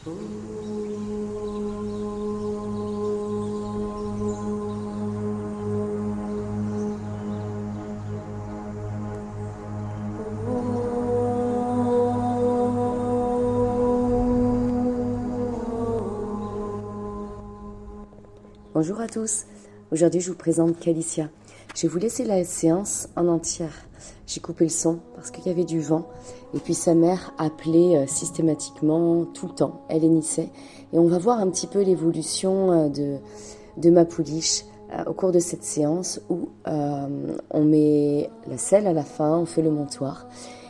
Bonjour à tous, aujourd'hui je vous présente Calicia. Je vais vous laisser la séance en entière. J'ai coupé le son parce qu'il y avait du vent et puis sa mère appelait systématiquement tout le temps, elle hennissait. Et on va voir un petit peu l'évolution de ma pouliche au cours de cette séance où on met la selle à la fin, on fait le montoir.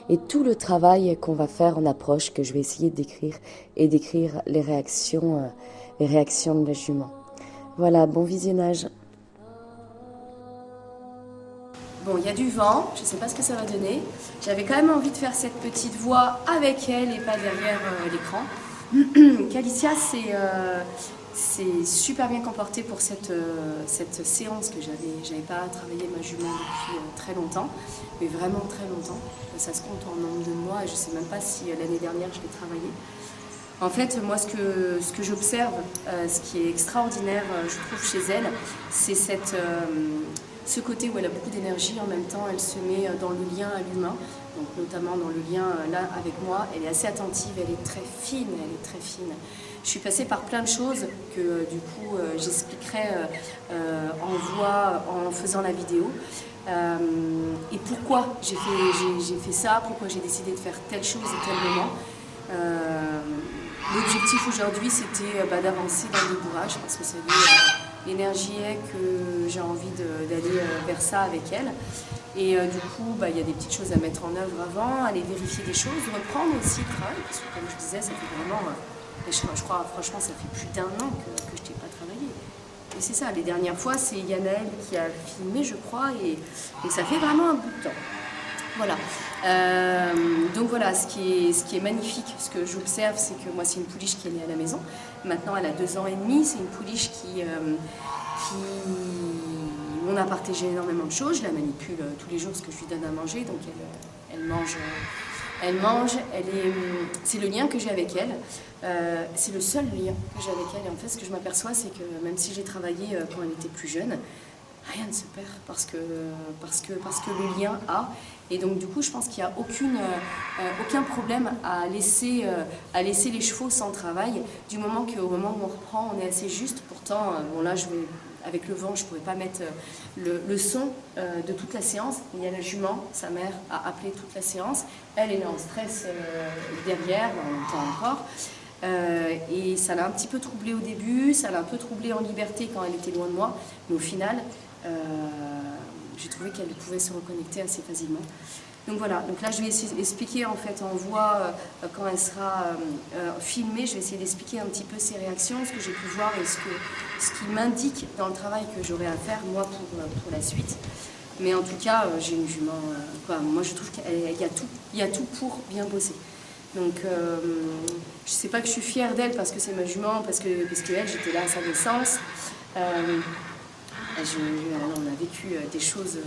Et tout le travail qu'on va faire en approche, que je vais essayer de décrire et décrire les réactions de la jument. Voilà, bon visionnage. Bon, il y a du vent, je ne sais pas ce que ça va donner. J'avais quand même envie de faire cette petite voix avec elle et pas derrière l'écran. Calicia c'est super bien comporté pour cette séance que j'avais pas travaillé ma jument depuis très longtemps, mais vraiment très longtemps. Ça se compte en nombre de mois et je ne sais même pas si l'année dernière je l'ai travaillé. En fait, moi, ce que j'observe, ce qui est extraordinaire, je trouve, chez elle, c'est ce côté où elle a beaucoup d'énergie, en même temps, elle se met dans le lien à l'humain, donc notamment dans le lien là avec moi. Elle est assez attentive, elle est très fine, Je suis passée par plein de choses que, du coup, j'expliquerai en voix, en faisant la vidéo. Et pourquoi j'ai fait ça, pourquoi j'ai décidé de faire telle chose et tel moment. L'objectif aujourd'hui, c'était d'avancer dans le débourrage parce que ça y est, l'énergie est que j'ai envie d'aller vers ça avec elle. Et du coup, il y a des petites choses à mettre en œuvre avant, aller vérifier des choses, reprendre aussi le travail, parce que comme je disais, ça fait vraiment, je crois franchement, ça fait plus d'1 an que je n'ai pas travaillé. Et c'est ça, les dernières fois, c'est Yanaël qui a filmé, je crois, et ça fait vraiment un bout de temps. Voilà. Donc voilà, ce qui est magnifique, ce que j'observe, c'est que moi, c'est une pouliche qui est née à la maison. Maintenant, elle a 2 ans et demi. C'est une pouliche on a partagé énormément de choses. Je la manipule tous les jours, ce que je lui donne à manger. Donc elle mange. C'est le lien que j'ai avec elle. C'est le seul lien que j'ai avec elle. Et en fait, ce que je m'aperçois, c'est que même si j'ai travaillé quand elle était plus jeune, rien ne se perd parce que le lien a. Et donc du coup, je pense qu'il n'y a aucun problème à laisser les chevaux sans travail, du moment qu'au moment où on reprend, on est assez juste. Pourtant, bon là, avec le vent, je ne pourrais pas mettre le son de toute la séance. Il y a la jument, sa mère a appelé toute la séance. Elle est là en stress derrière, on l'entend encore. Et ça l'a un petit peu troublée au début, ça l'a un peu troublée en liberté quand elle était loin de moi. Mais au final, j'ai trouvé qu'elle pouvait se reconnecter assez facilement. Donc voilà, donc là je vais essayer d'expliquer en fait en voix, quand elle sera filmée, je vais essayer d'expliquer un petit peu ses réactions, ce que j'ai pu voir et ce qui m'indique dans le travail que j'aurai à faire moi pour la suite. Mais en tout cas, j'ai une jument, moi je trouve qu'il y a tout pour bien bosser. Donc je sais pas que je suis fière d'elle parce que c'est ma jument, parce que elle, j'étais là à sa naissance. On a vécu des choses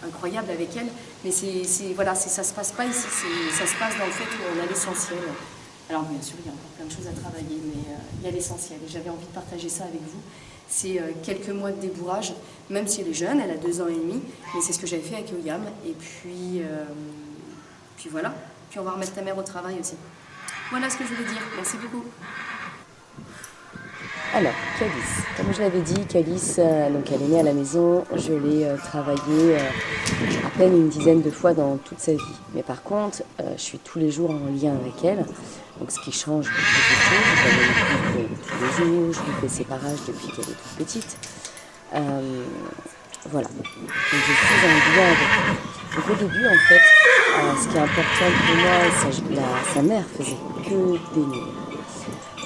incroyables avec elle, mais ça se passe pas ici, ça se passe dans le fait où on a l'essentiel. Alors bien sûr, il y a encore plein de choses à travailler, mais il y a l'essentiel. Et j'avais envie de partager ça avec vous. C'est quelques mois de débourrage, même si elle est jeune, elle a 2 ans et demi, mais c'est ce que j'avais fait avec Oyam. Et puis voilà. Puis on va remettre ta mère au travail aussi. Voilà ce que je voulais dire. Merci beaucoup. Alors, Calice, comme je l'avais dit, Calice, donc elle est née à la maison, je l'ai travaillée à peine une dizaine de fois dans toute sa vie. Mais par contre, je suis tous les jours en lien avec elle, donc ce qui change beaucoup de choses. Je la manipule tous les jours, je lui fais ses parages depuis qu'elle est toute petite. Voilà, donc je suis en lien avec elle. Donc au début, en fait, ce qui est important pour moi, sa mère faisait que des nuits.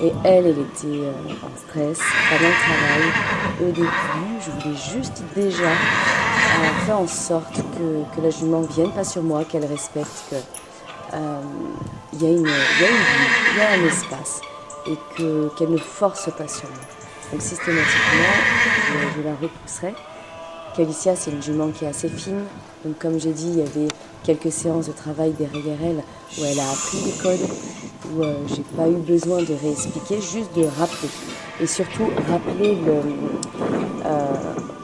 Et elle était en stress, pas dans le travail. Et au début, je voulais juste déjà faire en sorte que la jument vienne, pas sur moi, qu'elle respecte qu'il y a une vie, il y a un espace, et qu'elle ne force pas sur moi. Donc systématiquement, je la repousserai. Calicia, c'est une jument qui est assez fine. Donc comme j'ai dit, il y avait quelques séances de travail derrière elle où elle a appris les codes. où j'ai pas eu besoin de réexpliquer, juste de rappeler. Et surtout euh,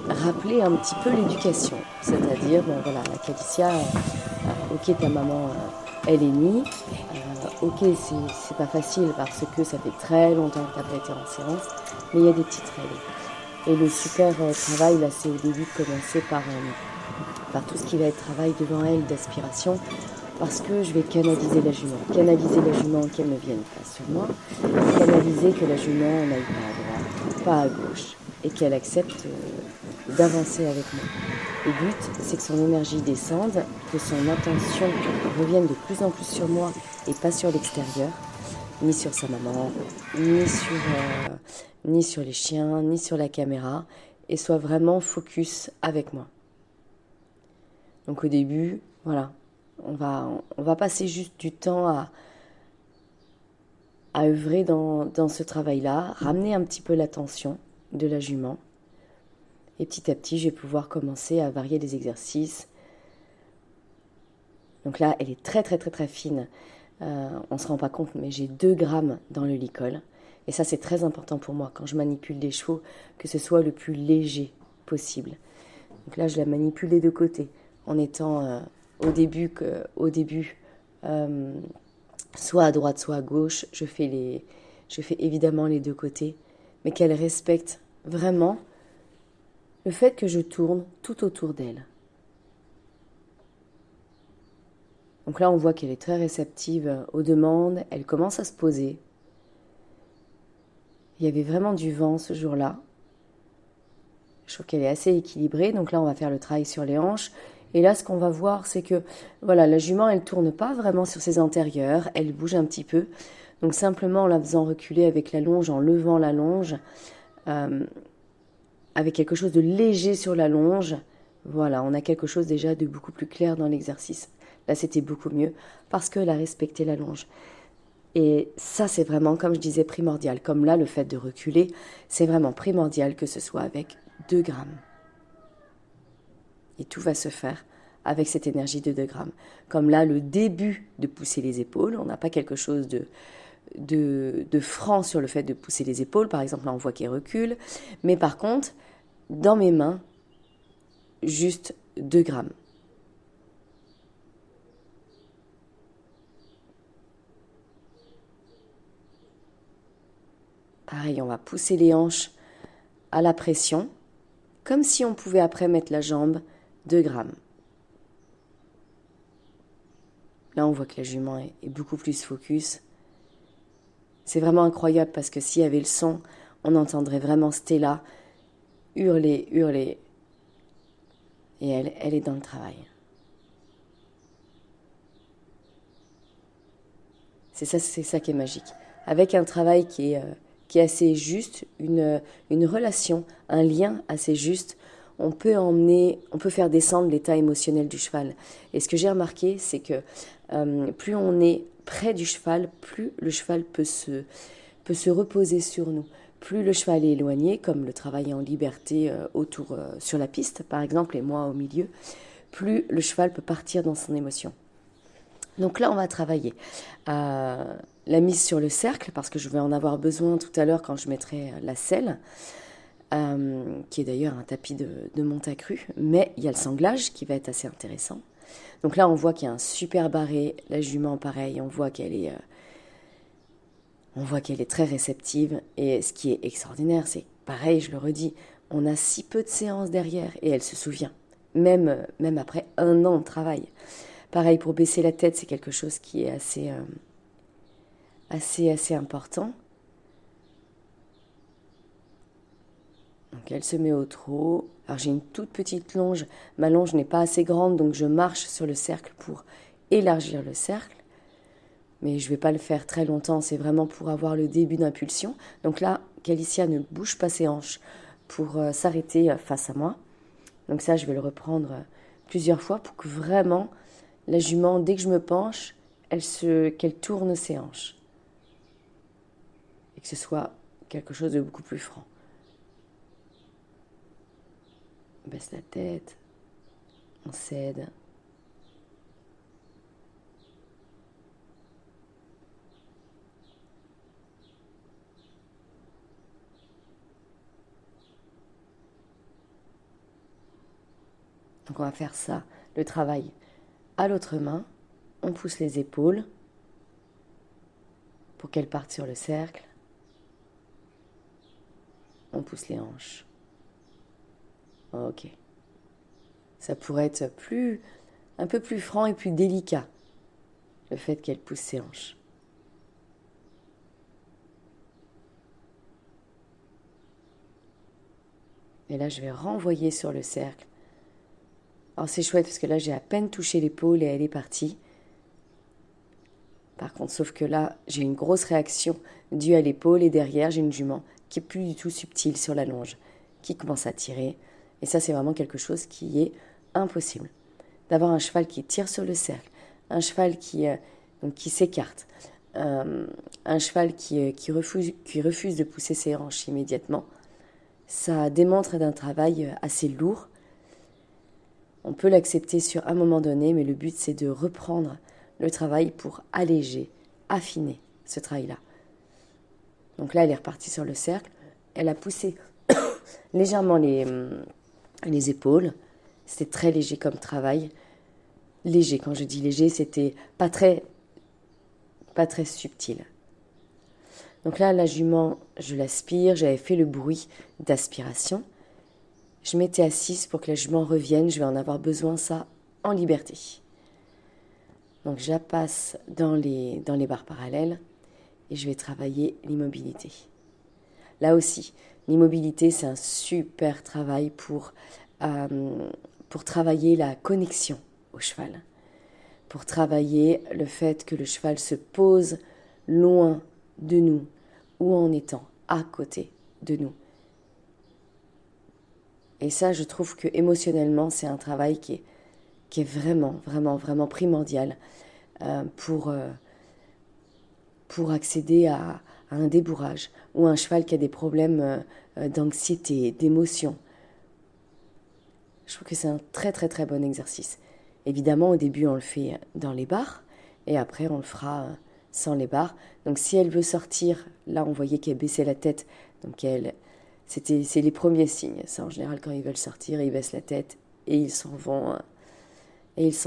rappeler un petit peu l'éducation. C'est-à-dire, ben voilà, la Calicia, ok, ta maman, elle est née. Ok, c'est pas facile parce que ça fait très longtemps que t'as pas été en séance, mais il y a des petites règles. Et le super travail, là, c'est au début de commencer par tout ce qui va être travail devant elle d'aspiration, parce que je vais canaliser la jument. Canaliser la jument qu'elle ne vienne pas sur moi, canaliser que la jument n'aille pas à droite, pas à gauche, et qu'elle accepte d'avancer avec moi. Le but, c'est que son énergie descende, que son attention revienne de plus en plus sur moi et pas sur l'extérieur, ni sur sa maman, ni sur les chiens, ni sur la caméra, et soit vraiment focus avec moi. Donc au début, voilà, on va passer juste du temps à œuvrer dans ce travail-là, ramener un petit peu l'attention de la jument. Et petit à petit, je vais pouvoir commencer à varier les exercices. Donc là, elle est très très très très fine. On ne se rend pas compte, mais j'ai 2 grammes dans le licol. Et ça, c'est très important pour moi quand je manipule des chevaux, que ce soit le plus léger possible. Donc là, je la manipule des deux côtés, en étant au début soit à droite, soit à gauche. Je fais évidemment les deux côtés, mais qu'elle respecte vraiment le fait que je tourne tout autour d'elle. Donc là, on voit qu'elle est très réceptive aux demandes, elle commence à se poser. Il y avait vraiment du vent ce jour-là. Je trouve qu'elle est assez équilibrée, donc là, on va faire le travail sur les hanches. Et là, ce qu'on va voir, c'est que voilà, la jument, elle tourne pas vraiment sur ses antérieurs, elle bouge un petit peu. Donc simplement en la faisant reculer avec la longe, en levant la longe, euh, avec quelque chose de léger sur la longe, voilà, on a quelque chose déjà de beaucoup plus clair dans l'exercice. Là, c'était beaucoup mieux parce qu'elle a respecté la longe. Et ça, c'est vraiment, comme je disais, primordial. Comme là, le fait de reculer, c'est vraiment primordial que ce soit avec 2 grammes. Et tout va se faire avec cette énergie de 2 grammes. Comme là, le début de pousser les épaules, on n'a pas quelque chose de franc sur le fait de pousser les épaules. Par exemple, là, on voit qu'elle recule. Mais par contre, dans mes mains, juste 2 grammes. Pareil, on va pousser les hanches à la pression, comme si on pouvait après mettre la jambe 2 grammes. Là, on voit que la jument est beaucoup plus focus. C'est vraiment incroyable parce que s'il y avait le son, on entendrait vraiment Stella hurler, hurler. Et elle est dans le travail. C'est ça qui est magique. Avec un travail qui est assez juste, une relation, un lien assez juste, on peut faire descendre l'état émotionnel du cheval. Et ce que j'ai remarqué, c'est que plus on est près du cheval, plus le cheval peut se reposer sur nous. Plus le cheval est éloigné, comme le travail en liberté sur la piste, par exemple, et moi au milieu, plus le cheval peut partir dans son émotion. Donc là, on va travailler la mise sur le cercle, parce que je vais en avoir besoin tout à l'heure quand je mettrai la selle, qui est d'ailleurs un tapis de Montacru, mais il y a le sanglage qui va être assez intéressant. Donc là, on voit qu'il y a un super barré, la jument pareil, on voit qu'elle est très réceptive, et ce qui est extraordinaire, c'est pareil, je le redis, on a si peu de séances derrière, et elle se souvient, même après 1 an de travail. Pareil, pour baisser la tête, c'est quelque chose qui est assez important. Donc elle se met au trot. Alors j'ai une toute petite longe. Ma longe n'est pas assez grande, donc je marche sur le cercle pour élargir le cercle. Mais je ne vais pas le faire très longtemps, c'est vraiment pour avoir le début d'impulsion. Donc là, Calicia ne bouge pas ses hanches pour s'arrêter face à moi. Donc ça, je vais le reprendre plusieurs fois pour que vraiment la jument, dès que je me penche, qu'elle tourne ses hanches. Et que ce soit quelque chose de beaucoup plus franc. On baisse la tête, on cède. Donc on va faire ça, le travail à l'autre main. On pousse les épaules pour qu'elles partent sur le cercle. On pousse les hanches. Ok. Ça pourrait être un peu plus franc et plus délicat, le fait qu'elle pousse ses hanches. Et là, je vais renvoyer sur le cercle. Alors c'est chouette parce que là, j'ai à peine touché l'épaule et elle est partie. Par contre, sauf que là, j'ai une grosse réaction due à l'épaule et derrière, j'ai une jument qui est plus du tout subtile sur la longe, qui commence à tirer. Et ça, c'est vraiment quelque chose qui est impossible. D'avoir un cheval qui tire sur le cercle, un cheval qui s'écarte, un cheval qui refuse de pousser ses hanches immédiatement, ça démontre d'un travail assez lourd. On peut l'accepter sur un moment donné, mais le but c'est de reprendre le travail pour alléger, affiner ce travail-là. Donc là, elle est repartie sur le cercle. Elle a poussé légèrement les épaules. C'était très léger comme travail. Léger, quand je dis léger, c'était pas très subtil. Donc là, la jument, je l'aspire. J'avais fait le bruit d'aspiration. Je m'étais assise pour que la jument revienne. Je vais en avoir besoin, ça, en liberté. Donc je la passe dans les barres parallèles et je vais travailler l'immobilité. Là aussi, l'immobilité, c'est un super travail pour travailler la connexion au cheval, pour travailler le fait que le cheval se pose loin de nous ou en étant à côté de nous. Et ça, je trouve que émotionnellement, c'est un travail qui est vraiment, vraiment, vraiment primordial pour accéder à un débourrage ou un cheval qui a des problèmes d'anxiété, d'émotion. Je trouve que c'est un très, très, très bon exercice. Évidemment, au début, on le fait dans les barres et après, on le fera sans les barres. Donc, si elle veut sortir, là, on voyait qu'elle baissait la tête. Donc, c'est les premiers signes. Ça, en général, quand ils veulent sortir, ils baissent la tête et ils s'en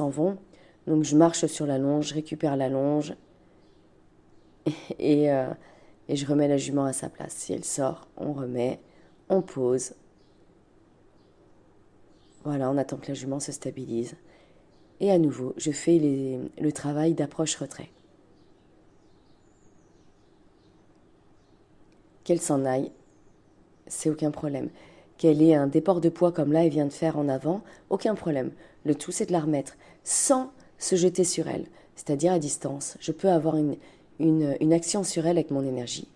vont. Donc, je marche sur la longe, je récupère la longe et je remets la jument à sa place. Si elle sort, on remet, on pose. Voilà, on attend que la jument se stabilise. Et à nouveau, je fais le travail d'approche-retrait. Qu'elle s'en aille, c'est aucun problème. Qu'elle ait un déport de poids comme là, elle vient de faire en avant, aucun problème. Le tout, c'est de la remettre sans se jeter sur elle, c'est-à-dire à distance. Je peux avoir une action sur elle avec mon énergie,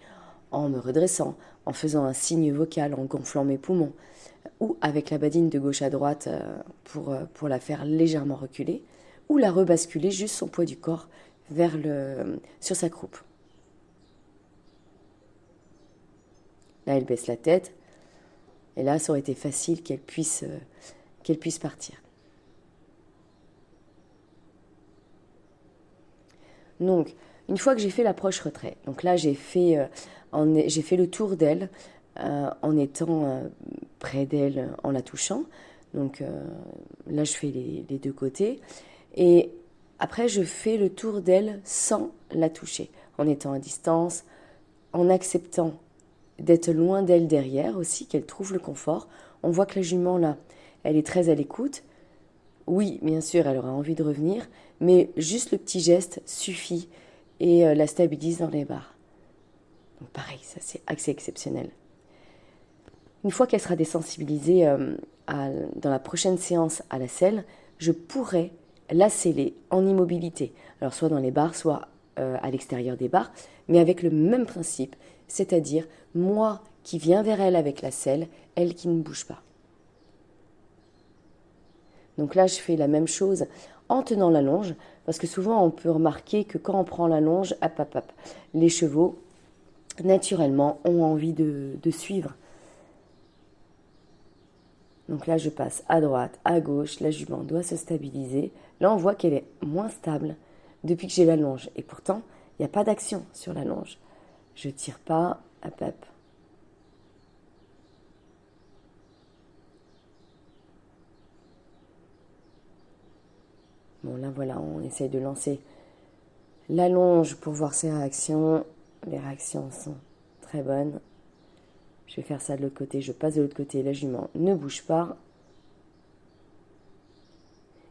en me redressant, en faisant un signe vocal, en gonflant mes poumons, ou avec la badine de gauche à droite pour la faire légèrement reculer, ou la rebasculer juste son poids du corps sur sa croupe. Là, elle baisse la tête, et là, ça aurait été facile qu'elle puisse partir. Donc, une fois que j'ai fait l'approche-retrait, donc là, j'ai fait le tour d'elle en étant près d'elle, en la touchant. Donc là, je fais les deux côtés. Et après, je fais le tour d'elle sans la toucher, en étant à distance, en acceptant d'être loin d'elle derrière aussi, qu'elle trouve le confort. On voit que la jument, là, elle est très à l'écoute. Oui, bien sûr, elle aura envie de revenir, mais juste le petit geste suffit et la stabilise dans les barres. Donc pareil, ça c'est assez exceptionnel. Une fois qu'elle sera désensibilisée dans la prochaine séance à la selle, je pourrai la sceller en immobilité. Alors soit dans les barres, soit à l'extérieur des barres, mais avec le même principe, c'est-à-dire moi qui viens vers elle avec la selle, elle qui ne bouge pas. Donc là, je fais la même chose en tenant la longe, parce que souvent on peut remarquer que quand on prend la longe, les chevaux, naturellement, ont envie de suivre. Donc là, je passe à droite, à gauche, la jument doit se stabiliser. Là, on voit qu'elle est moins stable depuis que j'ai la longe. Et pourtant, il n'y a pas d'action sur la longe. Je tire pas, hop. Bon, là, voilà, on essaye de lancer la longe pour voir ses réactions. Les réactions sont très bonnes. Je vais faire ça de l'autre côté. Je passe de l'autre côté. La jument ne bouge pas.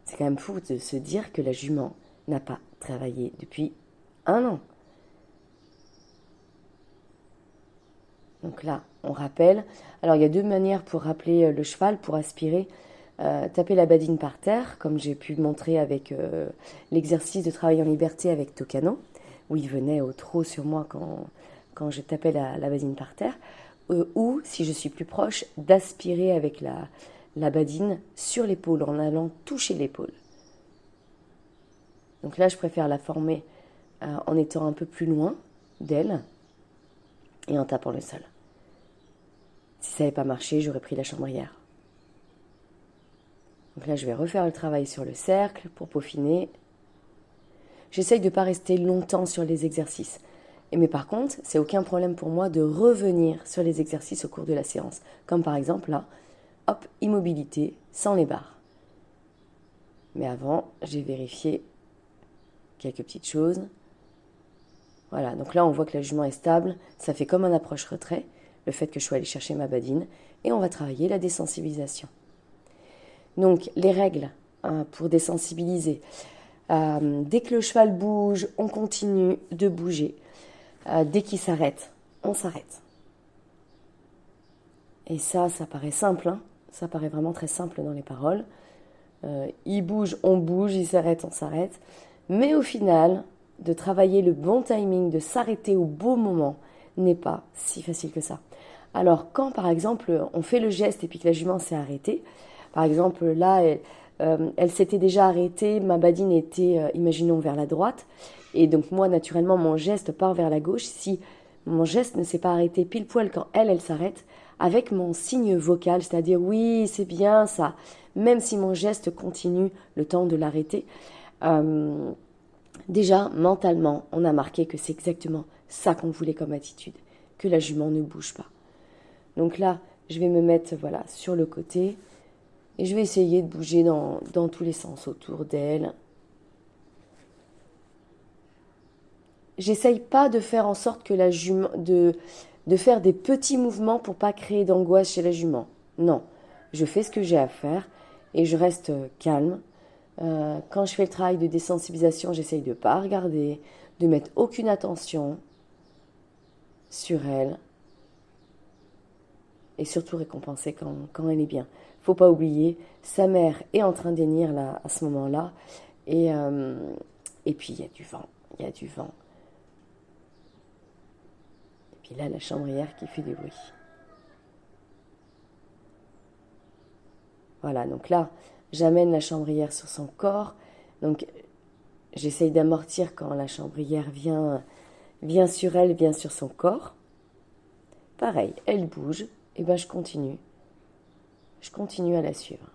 C'est quand même fou de se dire que la jument n'a pas travaillé depuis 1 an. Donc là, on rappelle. Alors, il y a 2 manières pour rappeler le cheval, pour aspirer. Taper la badine par terre, comme j'ai pu montrer avec l'exercice de travail en liberté avec Tocano, où il venait au trot sur moi quand je tapais la badine par terre, ou, si je suis plus proche, d'aspirer avec la badine sur l'épaule, en allant toucher l'épaule. Donc là, je préfère la former en étant un peu plus loin d'elle et en tapant le sol. Si ça n'avait pas marché, j'aurais pris la chambrière. Donc là, je vais refaire le travail sur le cercle pour peaufiner. J'essaye de ne pas rester longtemps sur les exercices. Mais par contre, c'est aucun problème pour moi de revenir sur les exercices au cours de la séance. Comme par exemple là, hop, immobilité sans les barres. Mais avant, j'ai vérifié quelques petites choses. Voilà, donc là, on voit que la jument est stable. Ça fait comme un approche-retrait, le fait que je sois allée chercher ma badine. Et on va travailler la désensibilisation. Donc, les règles pour désensibiliser. Dès que le cheval bouge, on continue de bouger. Dès qu'il s'arrête, on s'arrête. Et ça paraît simple. Hein, ça paraît vraiment très simple dans les paroles. Il bouge, on bouge. Il s'arrête, on s'arrête. Mais au final, de travailler le bon timing, de s'arrêter au bon moment, n'est pas si facile que ça. Alors, quand, par exemple, on fait le geste et puis que la jument s'est arrêtée, par exemple, là, elle s'était déjà arrêtée, ma badine était, imaginons, vers la droite, et donc moi, naturellement, mon geste part vers la gauche. Si mon geste ne s'est pas arrêté pile poil quand elle s'arrête, avec mon signe vocal, c'est-à-dire « oui, c'est bien ça », même si mon geste continue le temps de l'arrêter, déjà, mentalement, on a marqué que c'est exactement ça qu'on voulait comme attitude, que la jument ne bouge pas. Donc là, je vais me mettre sur le côté, et je vais essayer de bouger dans tous les sens autour d'elle. J'essaye pas de faire en sorte que la jument, de faire des petits mouvements pour pas créer d'angoisse chez la jument. Non, je fais ce que j'ai à faire et je reste calme. Quand je fais le travail de désensibilisation, j'essaye de pas regarder, de mettre aucune attention sur elle. Et surtout récompenser quand elle est bien. Faut pas oublier, sa mère est en train d'hennir là, à ce moment-là. Et puis il y a du vent. Il y a du vent. Et puis là, la chambrière qui fait du bruit. Voilà, donc là, j'amène la chambrière sur son corps. Donc j'essaye d'amortir quand la chambrière vient sur elle, vient sur son corps. Pareil, elle bouge. Et ben je continue. Je continue à la suivre.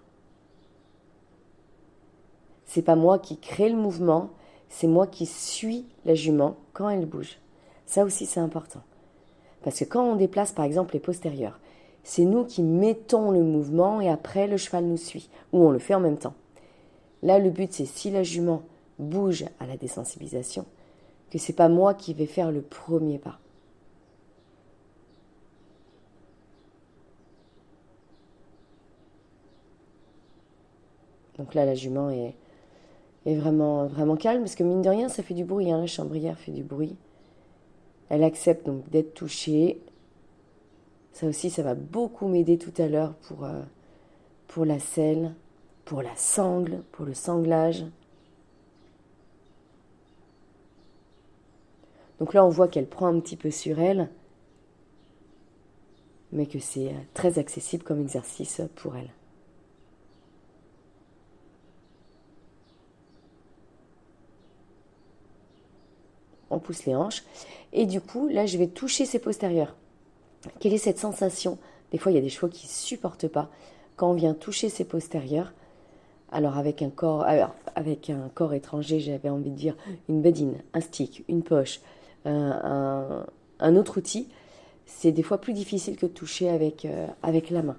C'est pas moi qui crée le mouvement, c'est moi qui suis la jument quand elle bouge. Ça aussi c'est important. Parce que quand on déplace par exemple les postérieurs, c'est nous qui mettons le mouvement et après le cheval nous suit, ou on le fait en même temps. Là le but c'est si la jument bouge à la désensibilisation, que c'est pas moi qui vais faire le premier pas. Donc là, la jument est vraiment, vraiment calme, parce que mine de rien, ça fait du bruit, hein, la chambrière fait du bruit. Elle accepte donc d'être touchée. Ça aussi, ça va beaucoup m'aider tout à l'heure pour la selle, pour la sangle, pour le sanglage. Donc là, on voit qu'elle prend un petit peu sur elle, mais que c'est très accessible comme exercice pour elle. On pousse les hanches. Et du coup, là, je vais toucher ses postérieurs. Quelle est cette sensation? Des fois, il y a des chevaux qui ne supportent pas quand on vient toucher ses postérieurs. Alors, avec un corps étranger, j'avais envie de dire une badine, un stick, une poche, un autre outil. C'est des fois plus difficile que de toucher avec la main.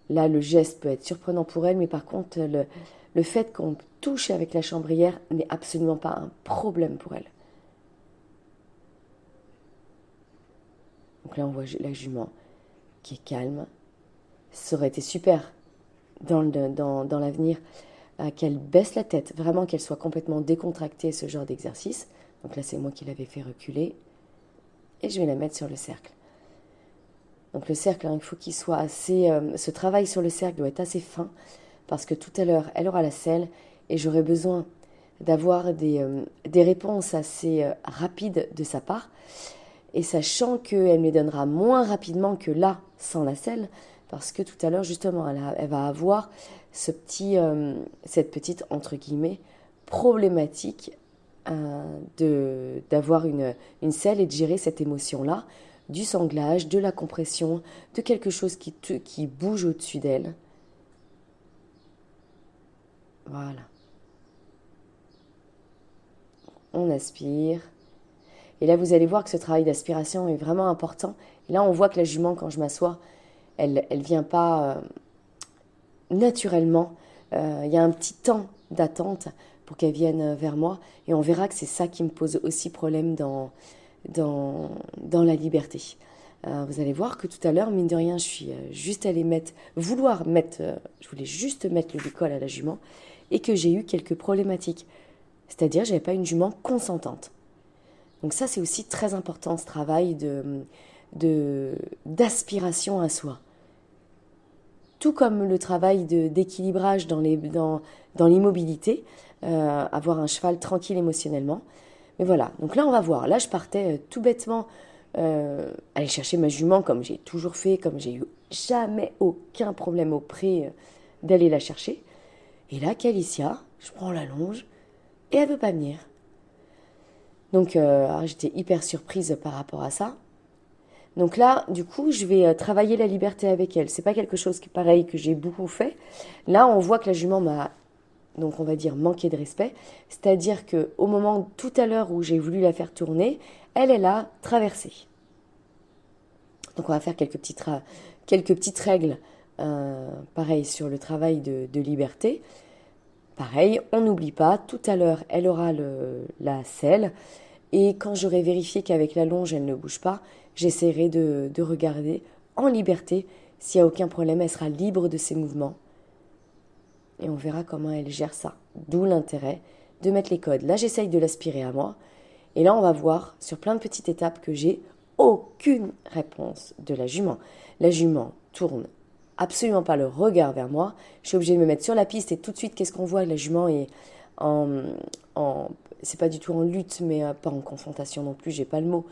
Là, le geste peut être surprenant pour elle, mais par contre, le fait qu'on touche avec la chambrière n'est absolument pas un problème pour elle. Donc là, on voit la jument qui est calme. Ça aurait été super dans l'avenir qu'elle baisse la tête, vraiment qu'elle soit complètement décontractée, ce genre d'exercice. Donc là, c'est moi qui l'avais fait reculer. Et je vais la mettre sur le cercle. Donc le cercle, il faut qu'il soit assez... ce travail sur le cercle doit être assez fin, parce que tout à l'heure, elle aura la selle, et j'aurai besoin d'avoir des réponses assez rapides de sa part. Et sachant qu'elle me les donnera moins rapidement que là, sans la selle, parce que tout à l'heure, justement, elle va avoir cette petite, entre guillemets, problématique d'avoir une selle et de gérer cette émotion-là, du sanglage, de la compression, de quelque chose qui bouge au-dessus d'elle. Voilà. On aspire. Et là, vous allez voir que ce travail d'aspiration est vraiment important. Et là, on voit que la jument, quand je m'assois, elle vient pas naturellement. Il y a un petit temps d'attente pour qu'elle vienne vers moi. Et on verra que c'est ça qui me pose aussi problème dans la liberté. Vous allez voir que tout à l'heure, mine de rien, je suis juste allée je voulais juste mettre le licol à la jument et que j'ai eu quelques problématiques. C'est-à-dire, j'avais pas une jument consentante. Donc ça, c'est aussi très important, ce travail d'aspiration à soi. Tout comme le travail d'équilibrage dans l'immobilité, avoir un cheval tranquille émotionnellement. Mais voilà, donc là, on va voir. Là, je partais tout bêtement aller chercher ma jument comme j'ai toujours fait, comme j'ai eu jamais aucun problème au pré d'aller la chercher. Et là, Calicia, je prends la longe et elle veut pas venir. Donc, j'étais hyper surprise par rapport à ça. Donc là, du coup, je vais travailler la liberté avec elle. C'est pas quelque chose qui est pareil que j'ai beaucoup fait. Là, on voit que la jument m'a, donc on va dire, manqué de respect. C'est-à-dire que au moment tout à l'heure où j'ai voulu la faire tourner, elle a traversé. Donc on va faire quelques petites règles, pareil sur le travail de liberté. Pareil, on n'oublie pas, tout à l'heure, elle aura la selle. Et quand j'aurai vérifié qu'avec la longe, elle ne bouge pas, j'essaierai de regarder en liberté. S'il n'y a aucun problème, elle sera libre de ses mouvements. Et on verra comment elle gère ça. D'où l'intérêt de mettre les codes. Là, j'essaye de l'aspirer à moi. Et là, on va voir sur plein de petites étapes que j'ai aucune réponse de la jument. La jument tourne absolument pas le regard vers moi. Je suis obligée de me mettre sur la piste et tout de suite, qu'est-ce qu'on voit? La jument est c'est pas du tout en lutte, mais pas en confrontation non plus, j'ai pas le mot.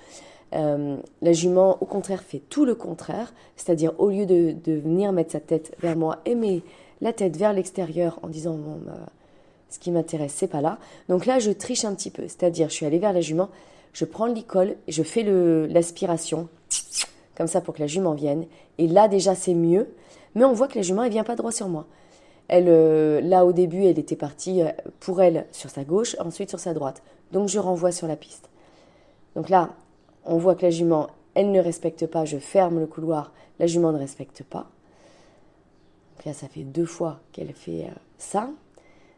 La jument, au contraire, fait tout le contraire, c'est-à-dire au lieu de venir mettre sa tête vers moi et met la tête vers l'extérieur en disant bon, ce qui m'intéresse, c'est pas là. Donc là, je triche un petit peu, c'est-à-dire je suis allée vers la jument, je prends le licol et je fais l'aspiration, comme ça pour que la jument vienne. Et là, déjà, c'est mieux, mais on voit que la jument, elle vient pas droit sur moi. Là, au début, elle était partie pour elle sur sa gauche, ensuite sur sa droite. Donc, je renvoie sur la piste. Donc là, on voit que la jument, elle ne respecte pas. Je ferme le couloir. La jument ne respecte pas. Donc là, ça fait 2 fois qu'elle fait ça.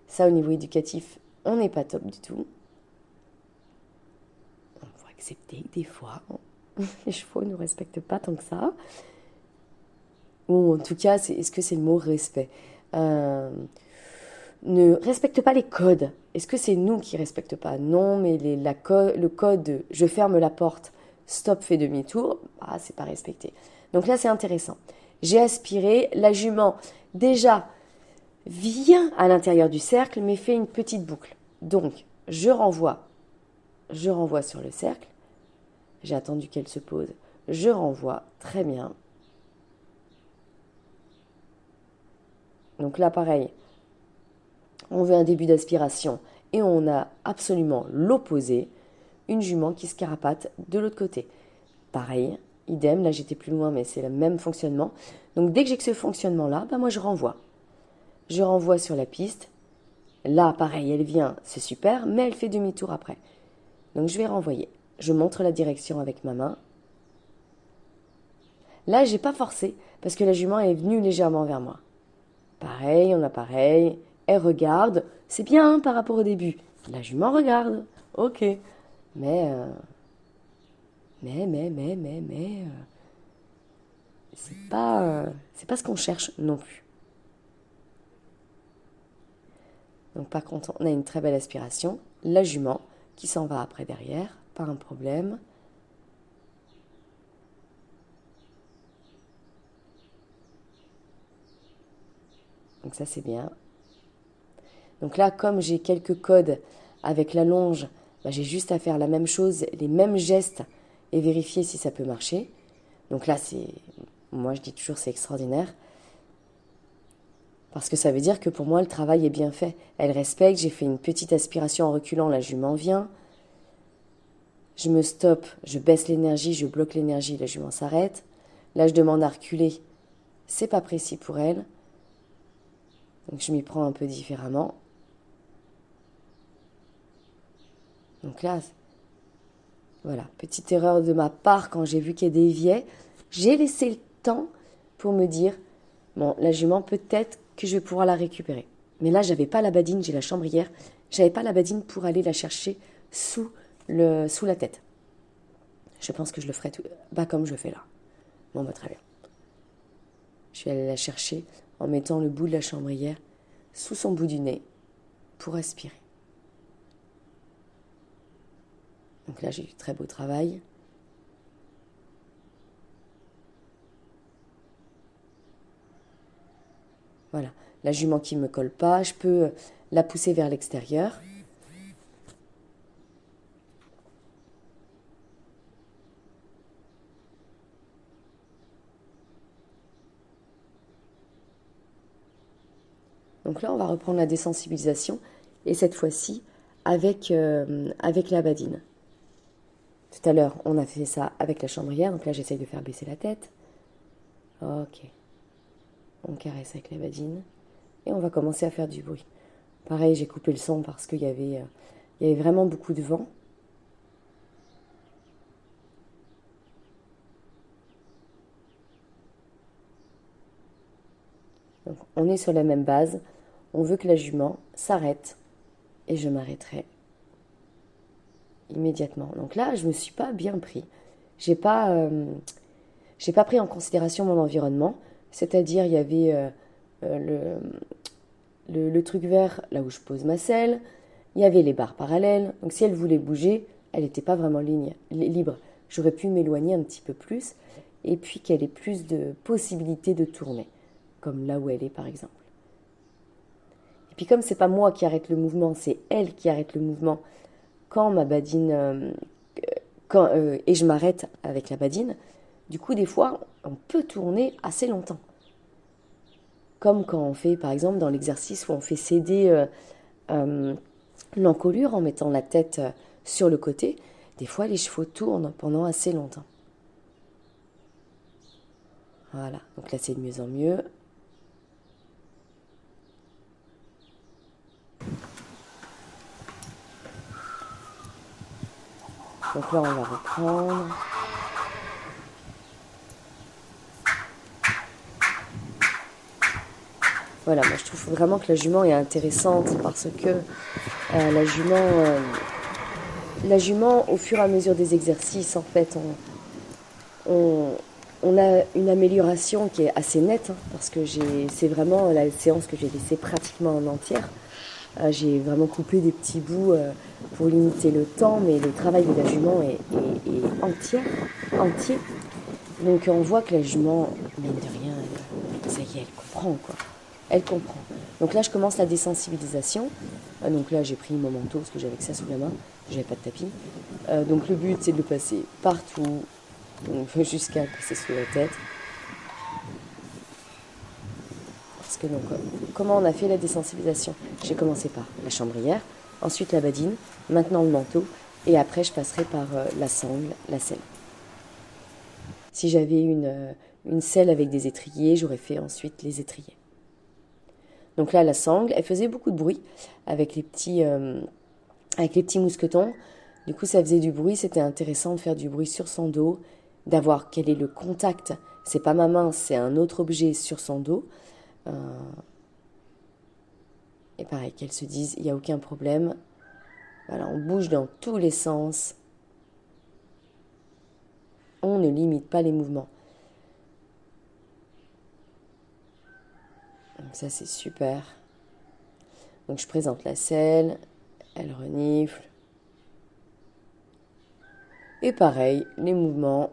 Ça, au niveau éducatif, on n'est pas top du tout. On faut accepter que des fois, les chevaux ne respectent pas tant que ça. Ou en tout cas, est-ce que c'est le mot respect? Ne respecte pas les codes. Est-ce que c'est nous qui ne respectons pas? Non, mais le code je ferme la porte, stop, fais demi-tour, c'est pas respecté. Donc là, c'est intéressant. J'ai aspiré, la jument, déjà, vient à l'intérieur du cercle, mais fait une petite boucle. Donc, je renvoie sur le cercle. J'ai attendu qu'elle se pose. Je renvoie, très bien. Donc là, pareil, on veut un début d'aspiration et on a absolument l'opposé, une jument qui se carapate de l'autre côté. Pareil, idem, là j'étais plus loin, mais c'est le même fonctionnement. Donc dès que j'ai que ce fonctionnement-là, moi je renvoie. Je renvoie sur la piste. Là, pareil, elle vient, c'est super, mais elle fait demi-tour après. Donc je vais renvoyer. Je montre la direction avec ma main. Là, j'ai pas forcé parce que la jument est venue légèrement vers moi. Pareil, on a pareil. Elle regarde. C'est bien hein, par rapport au début. La jument regarde. Ok. Mais, c'est pas ce qu'on cherche non plus. Donc par contre, on a une très belle aspiration. La jument qui s'en va après derrière, pas un problème. Donc ça c'est bien. Donc là, comme j'ai quelques codes avec la longe, bah, j'ai juste à faire la même chose, les mêmes gestes et vérifier si ça peut marcher. Donc là, moi je dis toujours c'est extraordinaire. Parce que ça veut dire que pour moi, le travail est bien fait. Elle respecte, j'ai fait une petite aspiration en reculant, la jument vient. Je me stoppe, je baisse l'énergie, je bloque l'énergie, la jument s'arrête. Là, je demande à reculer. C'est pas précis pour elle. Donc je m'y prends un peu différemment. Donc là, voilà, petite erreur de ma part quand j'ai vu qu'elle déviait. J'ai laissé le temps pour me dire, bon, la jument, peut-être que je vais pouvoir la récupérer. Mais là, j'avais pas la badine, j'ai la chambrière. J'avais pas la badine pour aller la chercher sous la tête. Je pense que je le ferai comme je le fais là. Bon, très bien. Je vais aller la chercher en mettant le bout de la chambrière sous son bout du nez pour aspirer. Donc là, j'ai eu très beau travail. Voilà. La jument qui ne me colle pas, je peux la pousser vers l'extérieur. Donc là, on va reprendre la désensibilisation et cette fois-ci avec la badine. Tout à l'heure, on a fait ça avec la chambrière, donc là, j'essaye de faire baisser la tête. Ok. On caresse avec la badine et on va commencer à faire du bruit. Pareil, j'ai coupé le son parce qu'il y avait vraiment beaucoup de vent. Donc, on est sur la même base. On veut que la jument s'arrête et je m'arrêterai immédiatement. Donc là, je me suis pas bien pris. J'ai pas pris en considération mon environnement. C'est-à-dire, il y avait le truc vert là où je pose ma selle. Il y avait les barres parallèles. Donc si elle voulait bouger, elle n'était pas vraiment libre. J'aurais pu m'éloigner un petit peu plus et puis qu'elle ait plus de possibilités de tourner, comme là où elle est par exemple. Et puis comme c'est pas moi qui arrête le mouvement, c'est elle qui arrête le mouvement quand ma badine et je m'arrête avec la badine, du coup des fois on peut tourner assez longtemps. Comme quand on fait par exemple dans l'exercice où on fait céder l'encolure en mettant la tête sur le côté, des fois les chevaux tournent pendant assez longtemps. Voilà, donc là c'est de mieux en mieux. Donc là, on va reprendre. Voilà, moi je trouve vraiment que la jument est intéressante parce que la jument, au fur et à mesure des exercices, en fait, on a une amélioration qui est assez nette hein, parce que c'est vraiment la séance que j'ai laissée pratiquement en entière. J'ai vraiment coupé des petits bouts pour limiter le temps, mais le travail de la jument est entier. Donc on voit que la jument, mine de rien, ça y est, elle comprend quoi. Elle comprend. Donc là, je commence la désensibilisation. Donc là, j'ai pris mon manteau parce que j'avais que ça sous la main. J'avais pas de tapis. Donc le but, c'est de le passer partout, donc jusqu'à passer sous la tête. Parce que donc, comment on a fait la désensibilisation? J'ai commencé par la chambrière, ensuite la badine, maintenant le manteau, et après je passerai par la sangle, la selle. Si j'avais une selle avec des étriers, j'aurais fait ensuite les étriers. Donc là, la sangle, elle faisait beaucoup de bruit avec les petits mousquetons. Du coup, ça faisait du bruit, c'était intéressant de faire du bruit sur son dos d'avoir quel est le contact. C'est pas ma main, c'est un autre objet sur son dos. Et pareil, qu'elle se dise, il n'y a aucun problème. Voilà, on bouge dans tous les sens. On ne limite pas les mouvements. Donc ça, c'est super. Donc je présente la selle, elle renifle. Et pareil, les mouvements,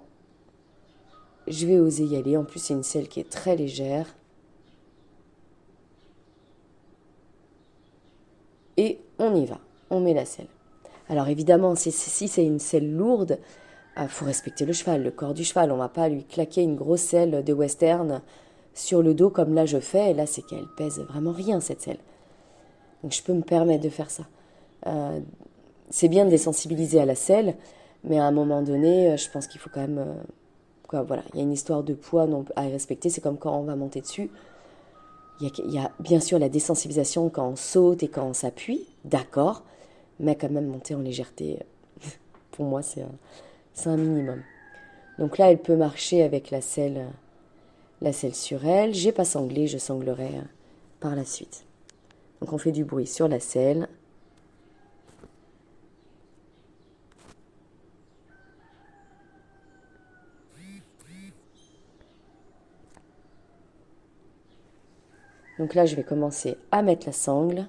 je vais oser y aller. En plus, c'est une selle qui est très légère. Et on y va, on met la selle. Alors évidemment, si c'est une selle lourde, il faut respecter le cheval, le corps du cheval. On ne va pas lui claquer une grosse selle de western sur le dos comme là je fais. Et là, c'est qu'elle pèse vraiment rien, cette selle. Donc je peux me permettre de faire ça. C'est bien de désensibiliser à la selle, mais à un moment donné, je pense qu'il faut quand même... voilà, il y a une histoire de poids à respecter. C'est comme quand on va monter dessus. Il y a bien sûr la désensibilisation quand on saute et quand on s'appuie, d'accord, mais quand même monter en légèreté, pour moi, c'est un minimum. Donc là, elle peut marcher avec la selle sur elle. J'ai pas sanglé, je sanglerai par la suite. Donc on fait du bruit sur la selle. Donc là, je vais commencer à mettre la sangle.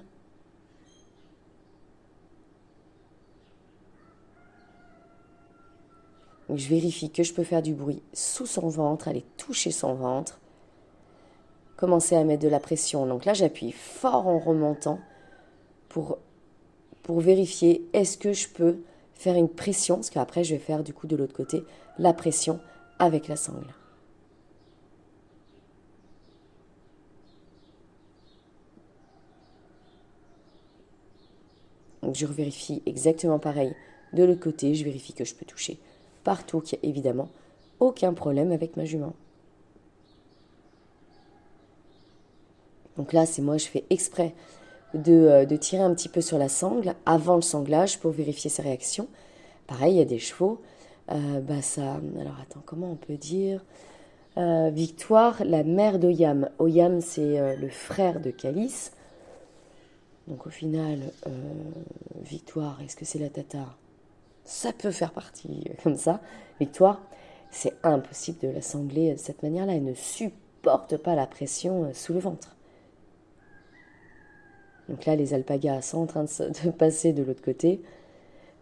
Donc je vérifie que je peux faire du bruit sous son ventre, aller toucher son ventre. Commencer à mettre de la pression. Donc là, j'appuie fort en remontant pour vérifier est-ce que je peux faire une pression, parce qu'après, je vais faire du coup de l'autre côté la pression avec la sangle. Donc je revérifie exactement pareil de l'autre côté. Je vérifie que je peux toucher partout, qu'il n'y a évidemment aucun problème avec ma jument. Donc là, c'est moi, je fais exprès de tirer un petit peu sur la sangle avant le sanglage pour vérifier ses réactions. Pareil, il y a des chevaux. Alors attends, comment on peut dire Victoire, la mère d'Oyam. Oyam, c'est le frère de Calice. Donc au final, Victoire, est-ce que c'est la tata? Ça peut faire partie comme ça. Victoire, c'est impossible de la sangler de cette manière-là. Elle ne supporte pas la pression sous le ventre. Donc là, les alpagas sont en train de passer de l'autre côté.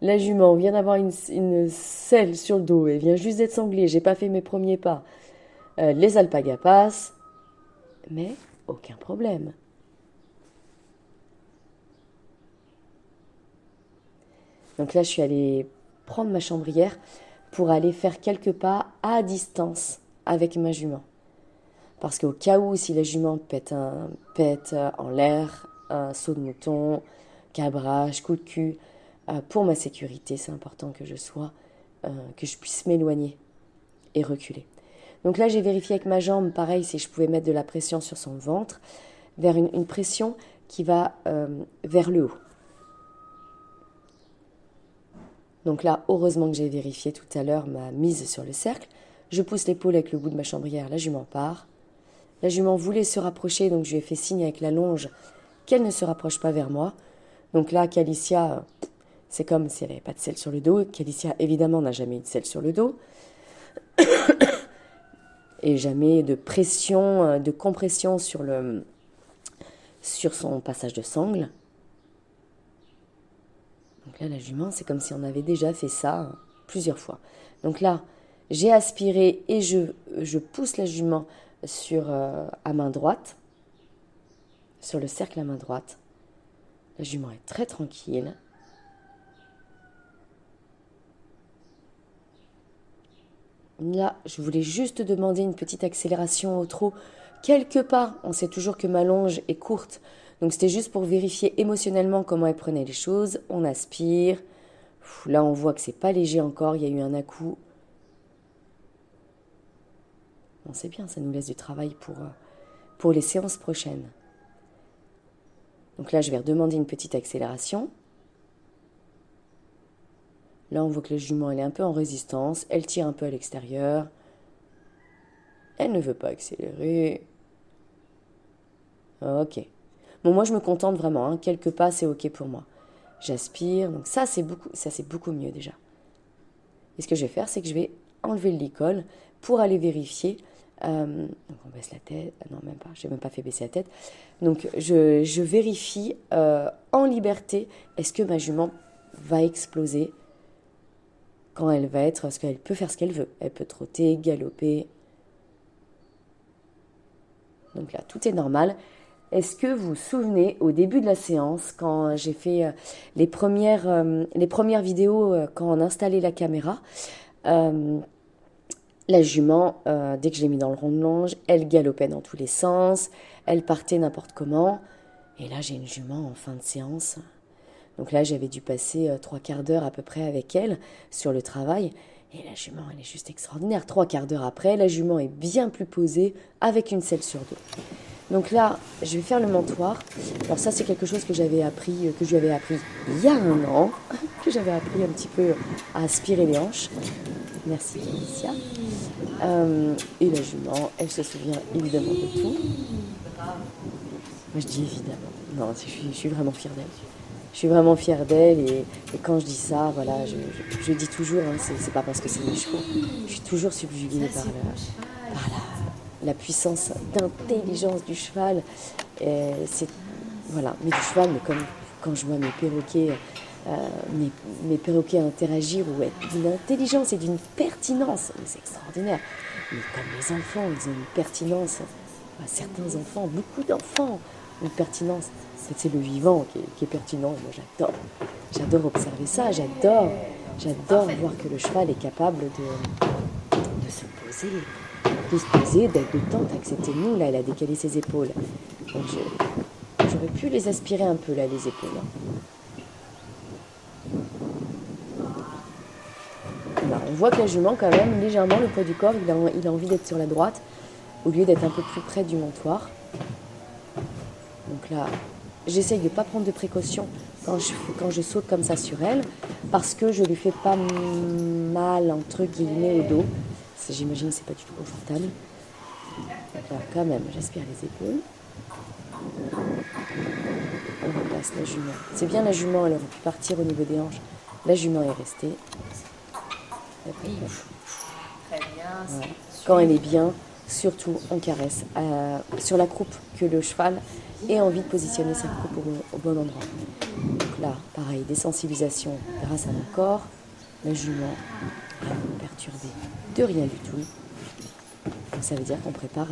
La jument vient d'avoir une selle sur le dos. Elle vient juste d'être sanglée. J'ai pas fait mes premiers pas. Les alpagas passent. Mais aucun problème. Donc là, je suis allée prendre ma chambrière pour aller faire quelques pas à distance avec ma jument. Parce qu'au cas où, si la jument pète en l'air, un saut de mouton, cabrage, coup de cul, pour ma sécurité, c'est important que que je puisse m'éloigner et reculer. Donc là, j'ai vérifié avec ma jambe, pareil, si je pouvais mettre de la pression sur son ventre, vers une pression qui va vers le haut. Donc là, heureusement que j'ai vérifié tout à l'heure ma mise sur le cercle. Je pousse l'épaule avec le bout de ma chambrière, la jument part. La jument voulait se rapprocher, donc je lui ai fait signe avec la longe qu'elle ne se rapproche pas vers moi. Donc là, Calicia, c'est comme si elle n'avait pas de selle sur le dos. Calicia, évidemment, n'a jamais eu de selle sur le dos. Et jamais de pression, de compression sur son passage de sangle. Donc là, la jument, c'est comme si on avait déjà fait ça plusieurs fois. Donc là, j'ai aspiré et je pousse la jument à main droite, sur le cercle à main droite. La jument est très tranquille. Là, je voulais juste demander une petite accélération au trot. Quelques pas, on sait toujours que ma longe est courte. Donc c'était juste pour vérifier émotionnellement comment elle prenait les choses. On aspire. Là, on voit que c'est pas léger encore. Il y a eu un à-coup. Bon, c'est bien, ça nous laisse du travail pour les séances prochaines. Donc là, je vais redemander une petite accélération. Là, on voit que la jument, elle est un peu en résistance. Elle tire un peu à l'extérieur. Elle ne veut pas accélérer. Ok. Bon, moi, je me contente vraiment. Hein. Quelques pas, c'est ok pour moi. J'aspire. Donc ça, c'est beaucoup mieux déjà. Et ce que je vais faire, c'est que je vais enlever le licol pour aller vérifier. Donc on baisse la tête. Ah non, même pas. Je n'ai même pas fait baisser la tête. Donc je vérifie en liberté. Est-ce que ma jument va exploser quand elle va être... Parce qu'elle peut faire ce qu'elle veut. Elle peut trotter, galoper. Donc là, tout est normal. Est-ce que vous vous souvenez, au début de la séance, quand j'ai fait les premières vidéos, quand on installait la caméra, la jument, dès que je l'ai mis dans le rond de longe, elle galopait dans tous les sens, elle partait n'importe comment. Et là, j'ai une jument en fin de séance. Donc là, j'avais dû passer 3/4 d'heure à peu près avec elle sur le travail. Et la jument, elle est juste extraordinaire. 3/4 d'heure après, la jument est bien plus posée, avec une selle sur deux. Donc là, je vais faire le mentoir. Alors ça, c'est quelque chose que je lui avais appris il y a 1 an, que j'avais appris un petit peu à aspirer les hanches. Merci, Alicia. Et la jument, elle se souvient évidemment de tout. Moi, je dis évidemment. Non, je suis vraiment fière d'elle. Je suis vraiment fière d'elle et quand je dis ça, voilà, je dis toujours, hein, c'est pas parce que c'est mes chevaux. Je suis toujours subjuguée par la puissance d'intelligence du cheval. Voilà, mais du cheval, mais comme quand je vois mes perroquets interagir ou être d'une intelligence et d'une pertinence, c'est extraordinaire. Mais comme les enfants, ils ont une pertinence, certains enfants, beaucoup d'enfants, une pertinence. C'est le vivant qui est pertinent. Moi, j'adore observer ça. J'adore voir que le cheval est capable de se poser, d'être détente, accepter nous. Là, elle a décalé ses épaules. Donc, j'aurais pu les aspirer un peu, là, les épaules. Là, on voit que la jument, quand même, légèrement, le poids du corps, il a envie d'être sur la droite, au lieu d'être un peu plus près du montoir. Donc là, j'essaye de ne pas prendre de précautions quand je saute comme ça sur elle, parce que je ne lui fais pas mal, entre guillemets, au dos. J'imagine que ce n'est pas du tout confortable. Donc là, quand même, j'aspire les épaules. On replace la jument. C'est bien la jument, elle aurait pu partir au niveau des hanches. La jument est restée. Oui, très bien. Voilà. Quand elle est bien, surtout on caresse sur la croupe, que le cheval ait envie de positionner sa croupe au bon endroit. Donc là, pareil, désensibilisation grâce à mon corps. La jument vraiment perturbée de rien du tout. Donc ça veut dire qu'on prépare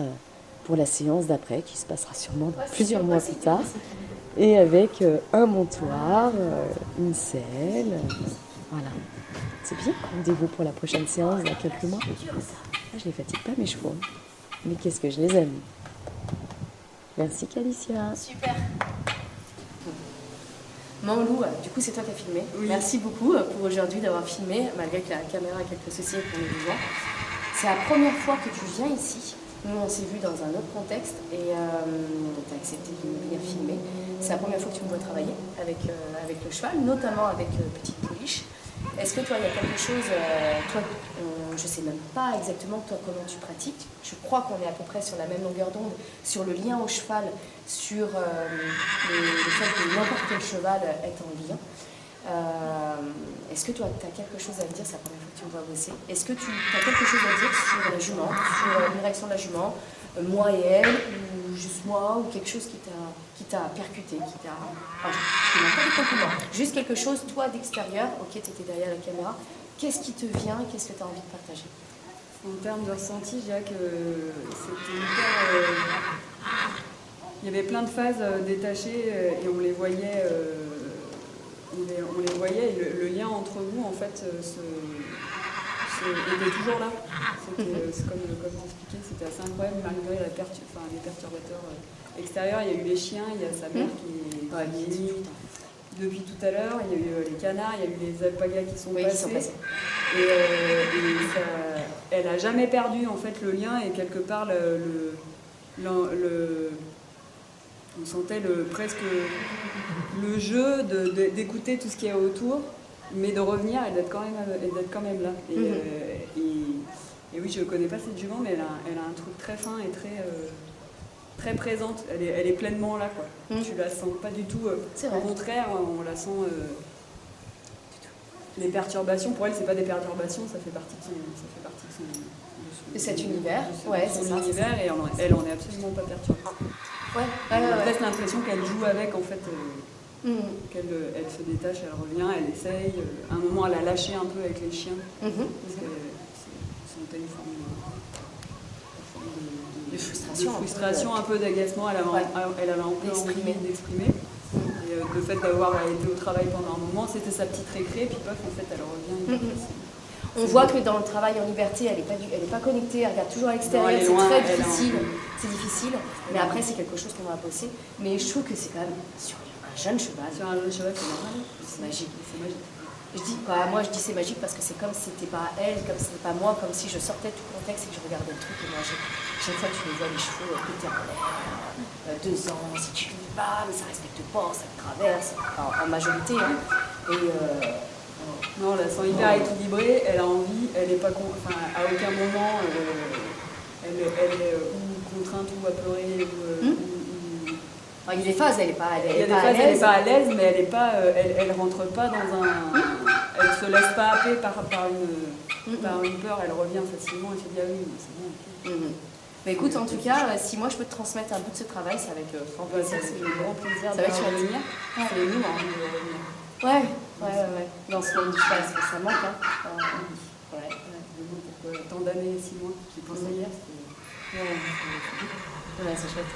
pour la séance d'après, qui se passera sûrement plusieurs mois plus tard, et avec un montoir, une selle, voilà. C'est bien, rendez-vous pour la prochaine séance dans quelques mois. Je les fatigue pas mes chevaux, mais qu'est-ce que je les aime. Merci Calicia. Super. Manlou, du coup c'est toi qui as filmé. Oui. Merci beaucoup pour aujourd'hui d'avoir filmé, malgré que la caméra a quelques soucis et qu'on est devant. C'est la première fois que tu viens ici. Nous on s'est vus dans un autre contexte et tu as accepté de venir filmer. C'est la première fois que tu me vois travailler avec le cheval, notamment avec Petite Pouliche. Est-ce que toi, il y a quelque chose, je ne sais même pas exactement toi comment tu pratiques. Je crois qu'on est à peu près sur la même longueur d'onde, sur le lien au cheval, sur le fait que n'importe quel cheval est en lien. Est-ce que toi, tu as quelque chose à me dire, c'est la première fois que tu me vois bosser. Est-ce que tu as quelque chose à dire sur la jument, sur une réaction de la jument, moi et elle, ou juste moi, ou quelque chose qui t'a percuté, je n'ai pas des compliments, juste quelque chose, toi d'extérieur, ok, tu étais derrière la caméra, qu'est-ce qui te vient, qu'est-ce que tu as envie de partager? En termes de ressenti, je dirais que c'était hyper... il y avait plein de phases détachées et on les voyait, et le lien entre vous, en fait, était toujours là. C'est comme t'expliquais, c'était assez incroyable malgré les perturbateurs extérieurs. Il y a eu les chiens, il y a sa mère qui est venue depuis tout à l'heure, il y a eu les canards, il y a eu les alpagas qui sont passés. Et elle n'a jamais perdu en fait le lien et quelque part on sentait presque le jeu d'écouter tout ce qu'il y a autour mais de revenir et d'être quand même là. Et oui, je ne connais pas cette jument, mais elle a un truc très fin et très présente. Elle est pleinement là, quoi. Tu la sens pas du tout. Au contraire, on la sent. Les perturbations, pour elle, c'est pas des perturbations, ça fait partie de cet univers. C'est son univers, et elle en est absolument pas perturbée. On a presque l'impression qu'elle joue avec, en fait. Elle se détache, elle revient, elle essaye. À un moment, elle a lâché un peu avec les chiens. Parce que c'est une forme de frustration, un peu d'agacement. Elle avait un peu envie d'exprimer. Et le fait d'avoir été au travail pendant un moment, c'était sa petite récré, puis pof, en fait, elle revient. On voit que dans le travail en liberté, elle n'est pas connectée, elle regarde toujours à l'extérieur, c'est très difficile. C'est difficile, mais après, c'est quelque chose qu'on va bosser. Mais je trouve que c'est quand même sur un jeune cheval. Sur un jeune cheval, c'est normal. C'est magique. Moi, je dis c'est magique parce que c'est comme si c'était pas elle, comme si c'était pas moi, comme si je sortais du contexte et que je regardais le truc. Et moi, chaque fois, tu les vois, les cheveux pétés en l'air, 2 ans, si tu lui vas, mais ça respecte pas, ça te traverse, en majorité. Non, on la sent hyper équilibrée, elle a envie, elle n'est pas à aucun moment elle est ou contrainte ou apeurée. Il y a des phases, elle n'est pas à l'aise. Il y a des phases, elle n'est pas à l'aise, mais elle rentre pas dans un. Elle se laisse pas happer par une peur, elle revient facilement et se dit ah oui, c'est bon. Mais écoute, en tout cas, si moi je peux te transmettre un bout de ce travail, c'est avec grand plaisir. C'est un grand plaisir de revenir. C'est nous, de revenir. Ouais. Dans ce monde du cheval, parce que ça manque. Pourquoi tant d'années, 6 mois, j'y pensais hier. C'est chouette.